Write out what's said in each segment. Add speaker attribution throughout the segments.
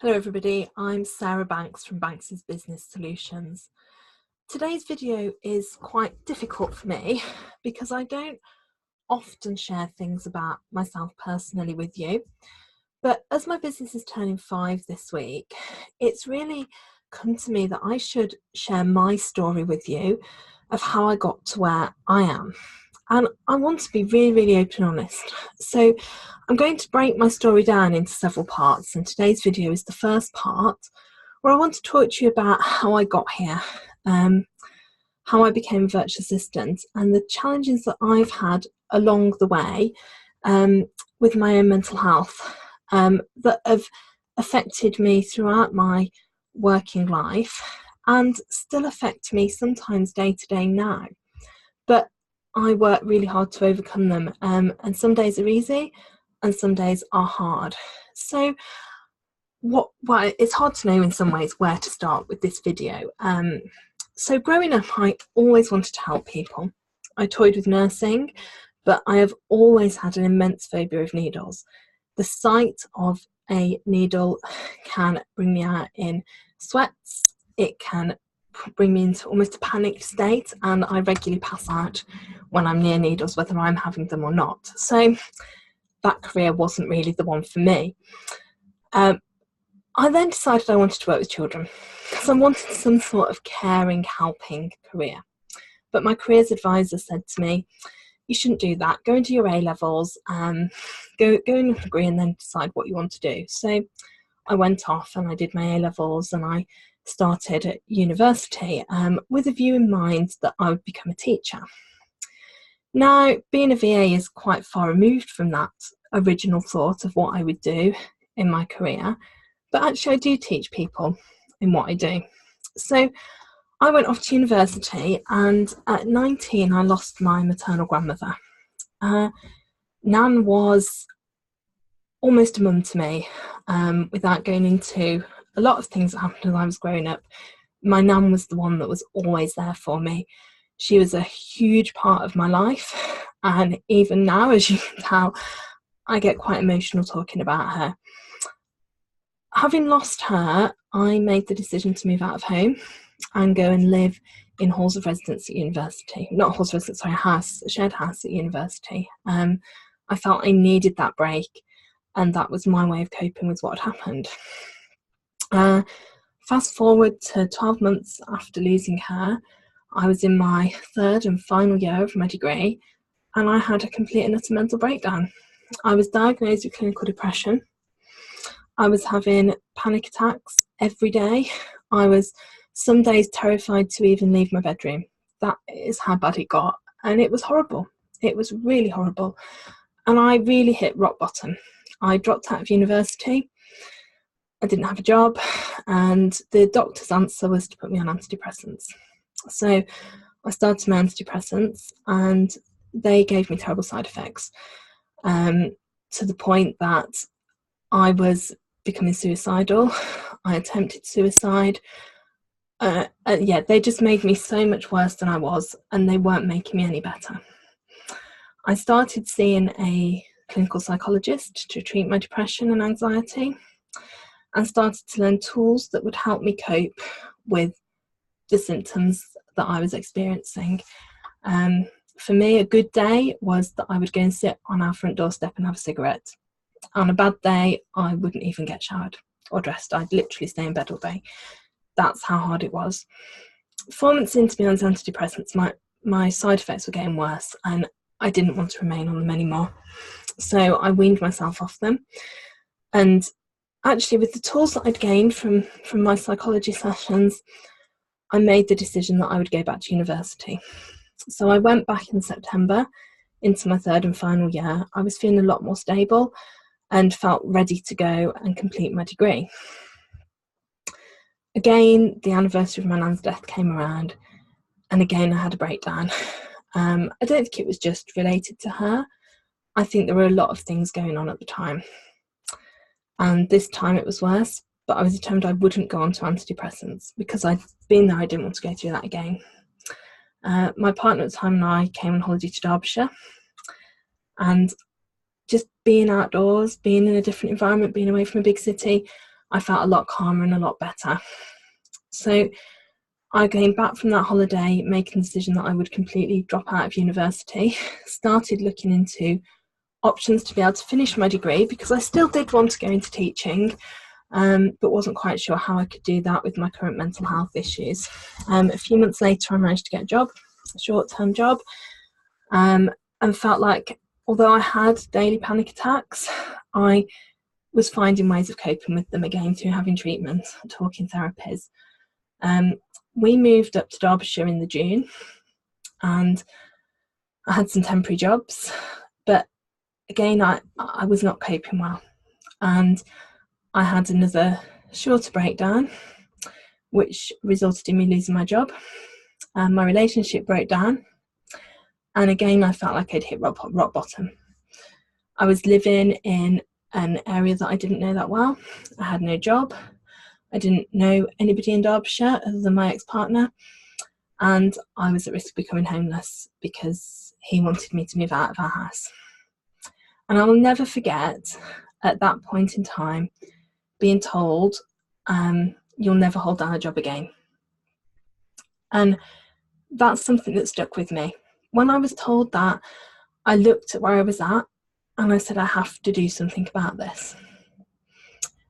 Speaker 1: Hello everybody, I'm Sarah Banks from Banks' Business Solutions. Today's video is quite difficult for me because I don't often share things about myself personally with you, but as my business is turning 5 this week, it's really come to me that I should share my story with you of how I got to where I am. And I want to be really open and honest. So I'm going to break my story down into several parts, and today's video is the first part where I want to talk to you about how I got here, how I became a virtual assistant, and the challenges that I've had along the way with my own mental health that have affected me throughout my working life and still affect me sometimes day to day now. But I work really hard to overcome them, and some days are easy and some days are hard. So it's hard to know in some ways where to start with this video. So growing up, I always wanted to help people. I toyed with nursing, but I have always had an immense phobia of needles. The sight of a needle can bring me out in sweats. It can bring me into almost a panicked state, and I regularly pass out when I'm near needles, whether I'm having them or not. So that career wasn't really the one for me. I then decided I wanted to work with children because I wanted some sort of caring, helping career. But my careers advisor said to me, you shouldn't do that. Go and do your A-levels, go in a degree and then decide what you want to do. So I went off and I did my A-levels and I started at university with a view in mind that I would become a teacher. Now, being a VA is quite far removed from that original thought of what I would do in my career, but actually I do teach people in what I do. So I went off to university, and at 19 I lost my maternal grandmother. Nan was almost a mum to me, without going into a lot of things that happened as I was growing up. My nan was the one that was always there for me. She was a huge part of my life, and even now, as you can tell, I get quite emotional talking about her. Having lost her, I made the decision to move out of home and go and live in halls of residence at university. Not halls of residence, sorry, a shared house at university. I felt I needed that break, and that was my way of coping with what had happened. Fast forward to 12 months after losing her, I was in my third and final year of my degree, and I had a complete and utter mental breakdown. I was diagnosed with clinical depression. I was having panic attacks every day. I was some days terrified to even leave my bedroom. That is how bad it got, and it was horrible. It was really horrible, and I really hit rock bottom. I dropped out of university. I didn't have a job, and the doctor's answer was to put me on antidepressants. So I started my antidepressants, and they gave me terrible side effects, to the point that I was becoming suicidal. I attempted suicide. They just made me so much worse than I was, and they weren't making me any better. I started seeing a clinical psychologist to treat my depression and anxiety, and started to learn tools that would help me cope with the symptoms that I was experiencing. For me, a good day was that I would go and sit on our front doorstep and have a cigarette. On a bad day, I wouldn't even get showered or dressed. I'd literally stay in bed all day. That's how hard it was. 4 months into being on antidepressants, my side effects were getting worse, and I didn't want to remain on them anymore. So I weaned myself off them. And actually, with the tools that I'd gained from my psychology sessions, I made the decision that I would go back to university. So I went back in September into my third and final year. I was feeling a lot more stable and felt ready to go and complete my degree. Again, the anniversary of my nan's death came around, and again I had a breakdown. I don't think it was just related to her. I think there were a lot of things going on at the time, and this time it was worse, but I was determined I wouldn't go on to antidepressants because I'd been there. I didn't want to go through that again. My partner at the time and I came on holiday to Derbyshire, and just being outdoors, being in a different environment, being away from a big city, I felt a lot calmer and a lot better. So I came back from that holiday making the decision that I would completely drop out of university, started looking into options to be able to finish my degree, because I still did want to go into teaching, but wasn't quite sure how I could do that with my current mental health issues. A few months later, I managed to get a job, a short-term job, and felt like, although I had daily panic attacks, I was finding ways of coping with them again through having treatment, talking therapies. We moved up to Derbyshire in the June, and I had some temporary jobs, but again, I was not coping well, and I had another shorter breakdown, which resulted in me losing my job, and my relationship broke down, and again, I felt like I'd hit rock bottom. I was living in an area that I didn't know that well. I had no job. I didn't know anybody in Derbyshire other than my ex-partner, and I was at risk of becoming homeless because he wanted me to move out of our house. And I will never forget, at that point in time, being told, you'll never hold down a job again. And that's something that stuck with me. When I was told that, I looked at where I was at and I said, I have to do something about this.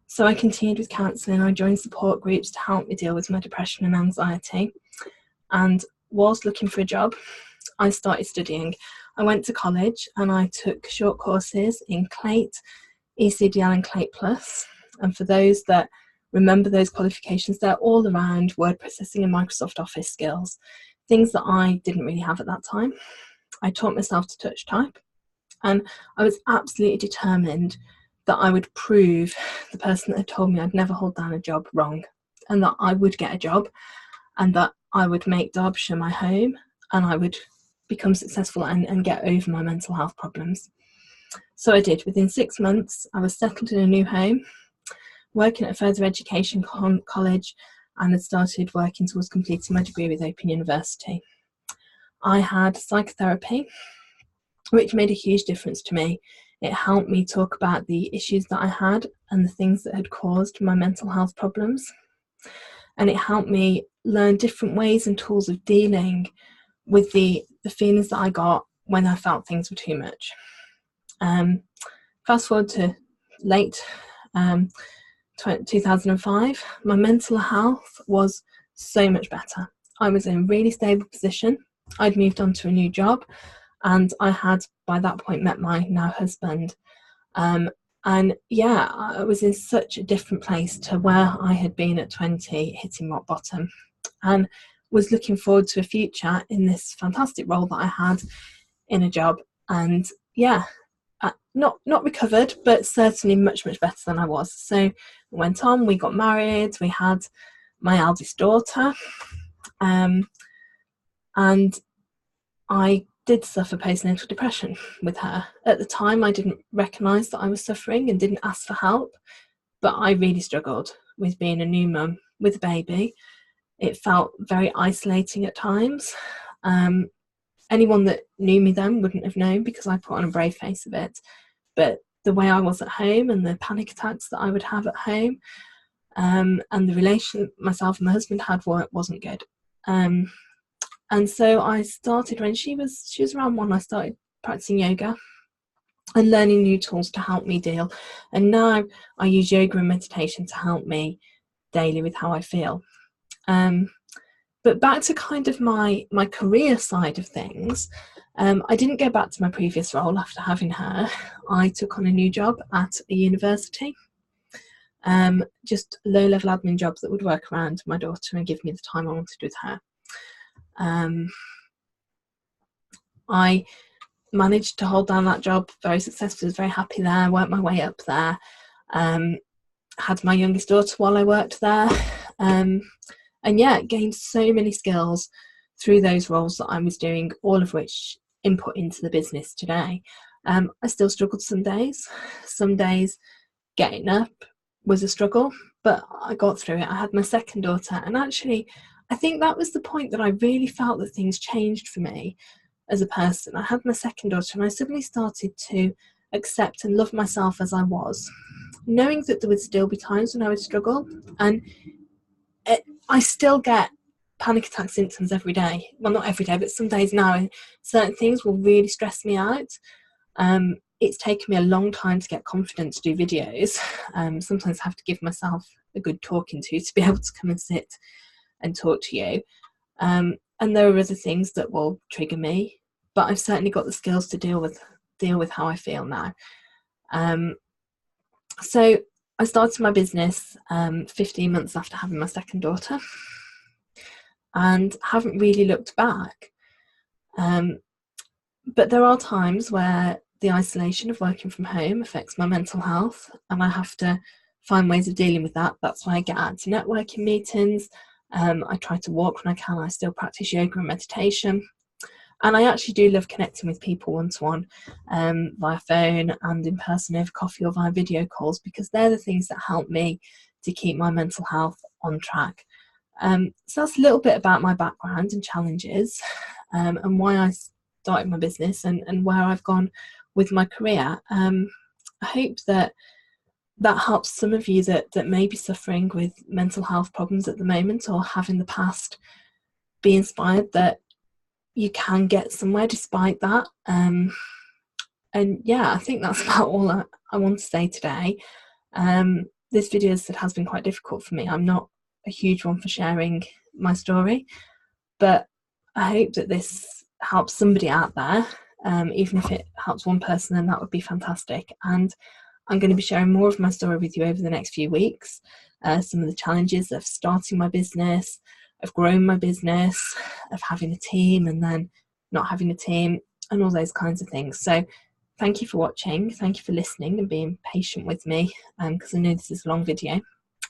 Speaker 1: So I continued with counselling. I joined support groups to help me deal with my depression and anxiety. And whilst looking for a job, I started studying. I went to college and I took short courses in CLATE, ECDL and CLATE Plus. And for those that remember those qualifications, they're all around word processing and Microsoft Office skills, things that I didn't really have at that time. I taught myself to touch type, and I was absolutely determined that I would prove the person that had told me I'd never hold down a job wrong, and that I would get a job, and that I would make Derbyshire my home, and I would become successful and get over my mental health problems. So I did. Within 6 months, I was settled in a new home, working at a further education college, and had started working towards completing my degree with Open University. I had psychotherapy, which made a huge difference to me. It helped me talk about the issues that I had and the things that had caused my mental health problems. And it helped me learn different ways and tools of dealing with the feelings that I got when I felt things were too much. Fast forward to late 2005, my mental health was so much better. I was in a really stable position. I'd moved on to a new job, and I had by that point met my now husband. And yeah, I was in such a different place to where I had been at 20, hitting rock bottom, and was looking forward to a future in this fantastic role that I had in a job. And yeah, not recovered, but certainly much better than I was. So I went on, we got married, we had my eldest daughter, and I did suffer postnatal depression with her. At the time, I didn't recognise that I was suffering and didn't ask for help, but I really struggled with being a new mum with a baby. It felt very isolating at times. Anyone that knew me then wouldn't have known, because I put on a brave face of it. But the way I was at home and the panic attacks that I would have at home, and the relation myself and my husband had wasn't good. And so I started, when she was around 1, I started practicing yoga and learning new tools to help me deal. And now I use yoga and meditation to help me daily with how I feel. But back to kind of my career side of things, I didn't go back to my previous role after having her. I took on a new job at a university, just a low-level admin jobs that would work around my daughter and give me the time I wanted with her. I managed to hold down that job very successfully, was very happy there, worked my way up there, had my youngest daughter while I worked there, and yeah, gained so many skills through those roles that I was doing, all of which input into the business today. I still struggled some days. Some days getting up was a struggle, but I got through it. I had my second daughter, and actually I think that was the point that I really felt that things changed for me as a person. I had my second daughter and I suddenly started to accept and love myself as I was. knowing that there would still be times when I would struggle, and I still get panic attack symptoms every day. Well, not every day, but some days now, certain things will really stress me out. It's taken me a long time to get confident to do videos. Sometimes I have to give myself a good talking to be able to come and sit and talk to you. And there are other things that will trigger me, but I've certainly got the skills to deal with how I feel now. So I started my business 15 months after having my second daughter, and haven't really looked back. But there are times where the isolation of working from home affects my mental health, and I have to find ways of dealing with that. That's why I get out to networking meetings. I try to walk when I can. I still practice yoga and meditation. And I actually do love connecting with people one-to-one, via phone and in person over coffee or via video calls, because they're the things that help me to keep my mental health on track. So that's a little bit about my background and challenges, and why I started my business and where I've gone with my career. I hope that helps some of you that may be suffering with mental health problems at the moment, or have in the past, be inspired that you can get somewhere despite that. And yeah, I think that's about all I want to say today. This video has been quite difficult for me. I'm not a huge one for sharing my story, but I hope that this helps somebody out there. Even if it helps one person, then that would be fantastic. And I'm going to be sharing more of my story with you over the next few weeks. Some of the challenges of starting my business, of growing my business, of having a team and then not having a team, and all those kinds of things. So thank you for watching. Thank you for listening and being patient with me, because I know this is a long video.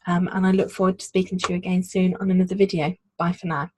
Speaker 1: And I look forward to speaking to you again soon on another video. Bye for now.